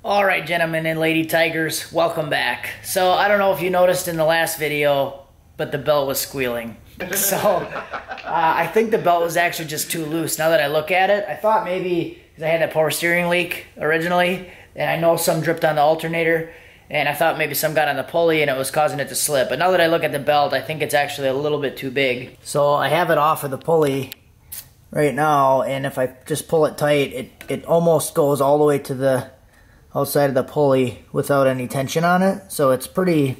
Alright, gentlemen and lady tigers, welcome back. So I don't know if you noticed in the last video, but the belt was squealing. So I think the belt was actually just too loose. Now that I look at it, I thought maybe because I had that power steering leak originally, and I know some dripped on the alternator, and I thought maybe some got on the pulley and it was causing it to slip. But now that I look at the belt, I think it's actually a little bit too big. So I have it off of the pulley right now, and if I just pull it tight, it almost goes all the way to the outside of the pulley without any tension on it. So it's pretty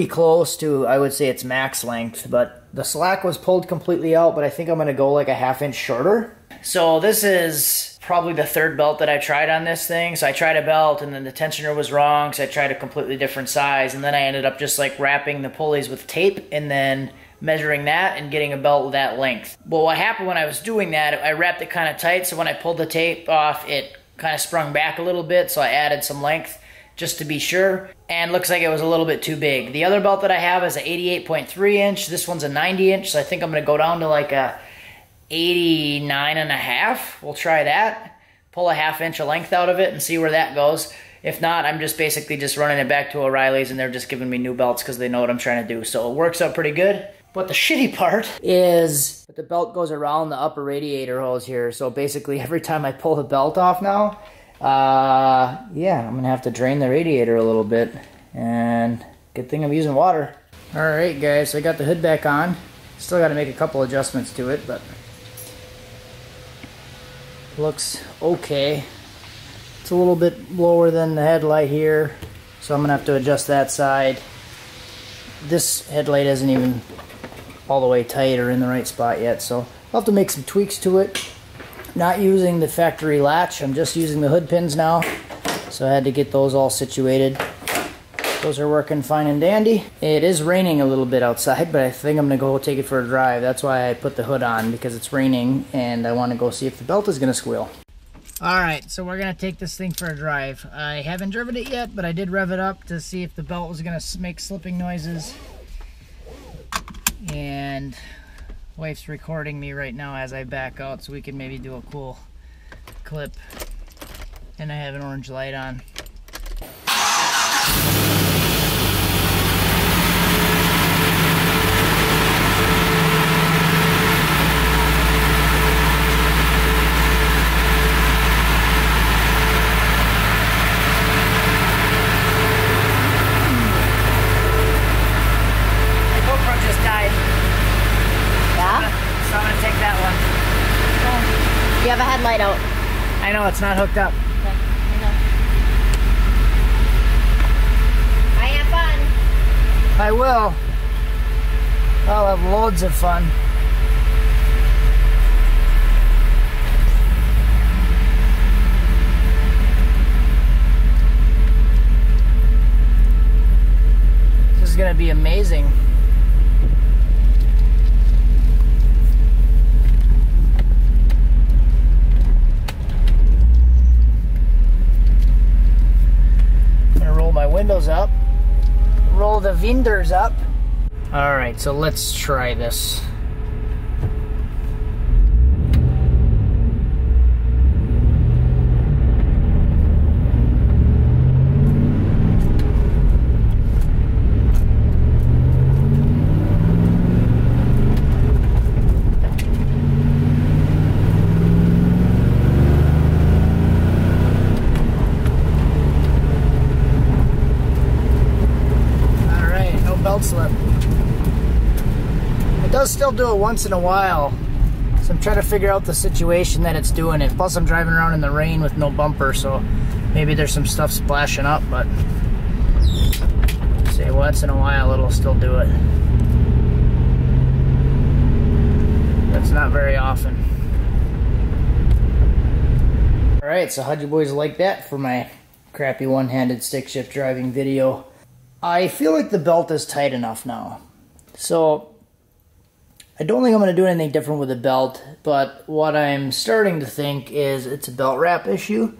close to, I would say, its max length. But the slack was pulled completely out, but I think I'm going to go like a ½ inch shorter. So this is probably the third belt that I tried on this thing. So I tried a belt and then the tensioner was wrong, so I tried a completely different size, and then I ended up just like wrapping the pulleys with tape and then measuring that and getting a belt with that length. Well, what happened when I was doing that, I wrapped it kind of tight, so when I pulled the tape off, it kind of sprung back a little bit, so I added some length just to be sure, and looks like it was a little bit too big. The other belt that I have is an 88.3 inch. This one's a 90 inch, so I think I'm going to go down to like a 89.5. We'll try that. Pull a ½ inch of length out of it and see where that goes. If not, I'm just basically just running it back to O'Reilly's, and they're just giving me new belts because they know what I'm trying to do. So it works out pretty good. But the shitty part is that the belt goes around the upper radiator hose here. So basically every time I pull the belt off now, yeah, I'm gonna have to drain the radiator a little bit. And good thing I'm using water. All right, guys, so I got the hood back on. Still got to make a couple adjustments to it, but looks okay. It's a little bit lower than the headlight here, so I'm gonna have to adjust that side. This headlight isn't even all the way tight or in the right spot yet, so I'll have to make some tweaks to it. Not using the factory latch, I'm just using the hood pins now, so I had to get those all situated. Those are working fine and dandy. It is raining a little bit outside, but I think I'm gonna go take it for a drive. That's why I put the hood on, because it's raining and I want to go see if the belt is gonna squeal. Alright, so we're gonna take this thing for a drive. I haven't driven it yet, but I did rev it up to see if the belt was gonna make slipping noises. And wife's recording me right now as I back out, so we can maybe do a cool clip. And I have an orange light on. You have a headlight out. I know, it's not hooked up. Okay, I know. I have fun. I will. I'll have loads of fun. This is gonna be amazing. Windows up, roll the windows up. All right, so let's try this. Slip. It does still do it once in a while, so I'm trying to figure out the situation that it's doing it. Plus I'm driving around in the rain with no bumper, so maybe there's some stuff splashing up, but say once in a while it'll still do it. That's not very often. Alright, so how'd you boys like that for my crappy one-handed stick shift driving video? I feel like the belt is tight enough now. So I don't think I'm going to do anything different with the belt, but what I'm starting to think is it's a belt wrap issue.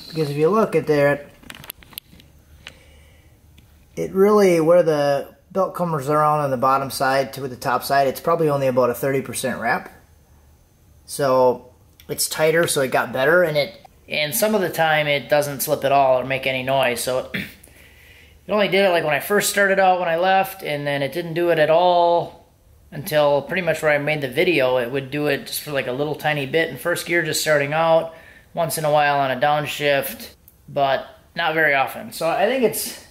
Because if you look at there, it really, where the belt comes around on the bottom side to the top side, it's probably only about a 30% wrap. So it's tighter, so it got better, and and some of the time it doesn't slip at all or make any noise. So it only did it like when I first started out when I left, and then it didn't do it at all until pretty much where I made the video. It would do it just for like a little tiny bit in first gear just starting out, once in a while on a downshift, but not very often. So I think it's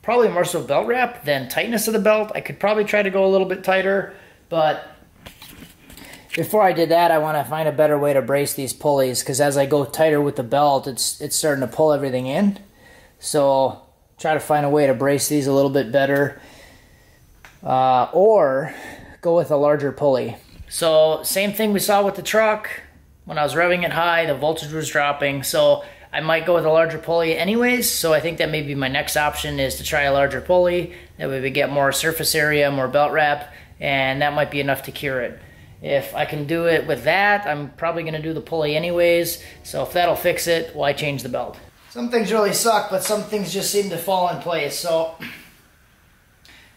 probably more so belt wrap than tightness of the belt. I could probably try to go a little bit tighter, but before I did that, I want to find a better way to brace these pulleys, because as I go tighter with the belt, it's starting to pull everything in. So try to find a way to brace these a little bit better, or go with a larger pulley. So same thing we saw with the truck. When I was revving it high, the voltage was dropping, so I might go with a larger pulley anyways. So I think that may be my next option, is to try a larger pulley. That way we get more surface area, more belt wrap, and that might be enough to cure it. If I can do it with that, I'm probably going to do the pulley anyways. So if that'll fix it, why change the belt? Some things really suck, but some things just seem to fall in place. So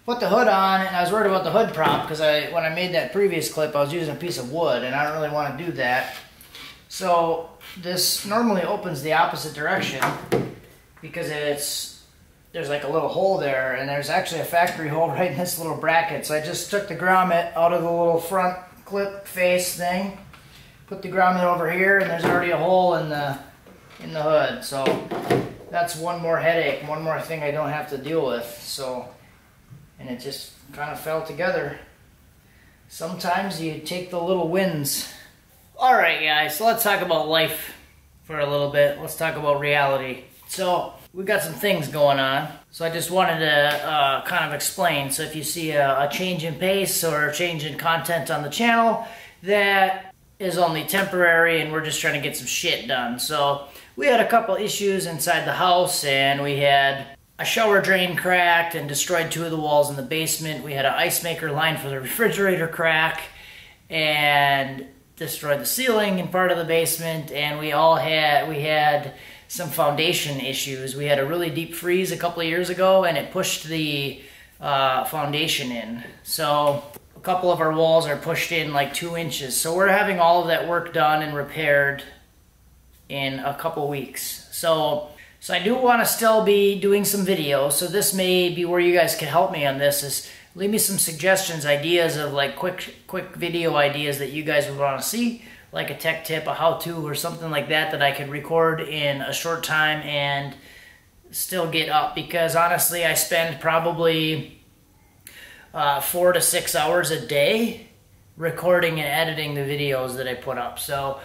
put the hood on, and I was worried about the hood prop, because when I made that previous clip, I was using a piece of wood, and I don't really want to do that. So this normally opens the opposite direction, because there's like a little hole there, and there's actually a factory hole right in this little bracket. So I just took the grommet out of the little front clip face thing, put the grommet over here, and there's already a hole in the hood. So that's one more headache, one more thing I don't have to deal with. So, and it just kind of fell together. Sometimes you take the little wins. Alright guys, so let's talk about life for a little bit. Let's talk about reality. So we got some things going on, so I just wanted to kind of explain. So if you see a change in pace or a change in content on the channel, that is only temporary, and we're just trying to get some shit done. So we had a couple issues inside the house, and we had a shower drain cracked and destroyed 2 of the walls in the basement. We had an ice maker line for the refrigerator crack and destroyed the ceiling in part of the basement, and we had some foundation issues. We had a really deep freeze a couple of years ago, and it pushed the foundation in. So a couple of our walls are pushed in like 2 inches. So we're having all of that work done and repaired in a couple weeks. So I do want to still be doing some videos. So this may be where you guys can help me on this, is leave me some suggestions, ideas of like quick video ideas that you guys would want to see, like a tech tip, a how-to, or something like that I could record in a short time and still get up. Because honestly, I spend probably 4 to 6 hours a day recording and editing the videos that I put up. So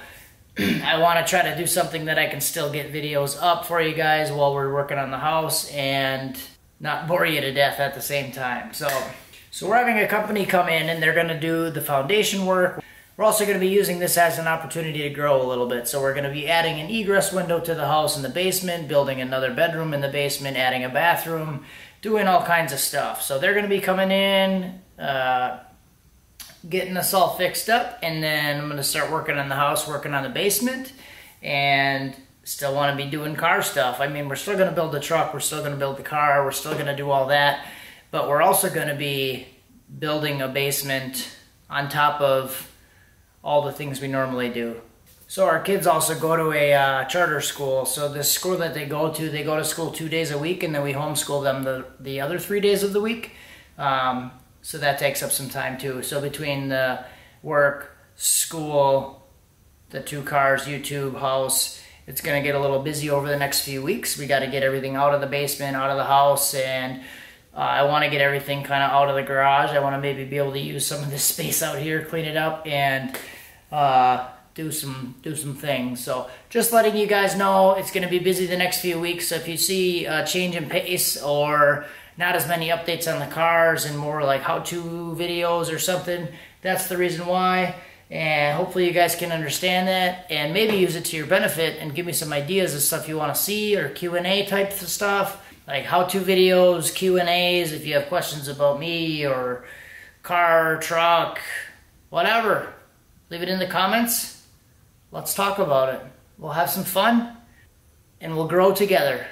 I want to try to do something that I can still get videos up for you guys while we're working on the house and not bore you to death at the same time. So we're having a company come in, and they're going to do the foundation work. We're also going to be using this as an opportunity to grow a little bit. So we're going to be adding an egress window to the house in the basement, building another bedroom in the basement, adding a bathroom, doing all kinds of stuff. So they're going to be coming in, getting us all fixed up, and then I'm going to start working on the house, working on the basement, and still want to be doing car stuff. I mean, we're still going to build the truck, we're still going to build the car, we're still going to do all that, but we're also going to be building a basement on top of all the things we normally do. So our kids also go to a charter school. So the school that they go to school 2 days a week, and then we homeschool them the other 3 days of the week. So that takes up some time too. So between the work, school, the 2 cars, YouTube, house, it's going to get a little busy over the next few weeks. We got to get everything out of the basement, out of the house, and I want to get everything kind of out of the garage. I want to maybe be able to use some of this space out here, clean it up, and do some things. So just letting you guys know, it's going to be busy the next few weeks. So if you see a change in pace or not as many updates on the cars and more like how-to videos or something, that's the reason why. And hopefully you guys can understand that and maybe use it to your benefit and give me some ideas of stuff you want to see, or Q&A type of stuff, like how-to videos, Q&As, if you have questions about me or car, truck, whatever. Leave it in the comments. Let's talk about it. We'll have some fun and we'll grow together.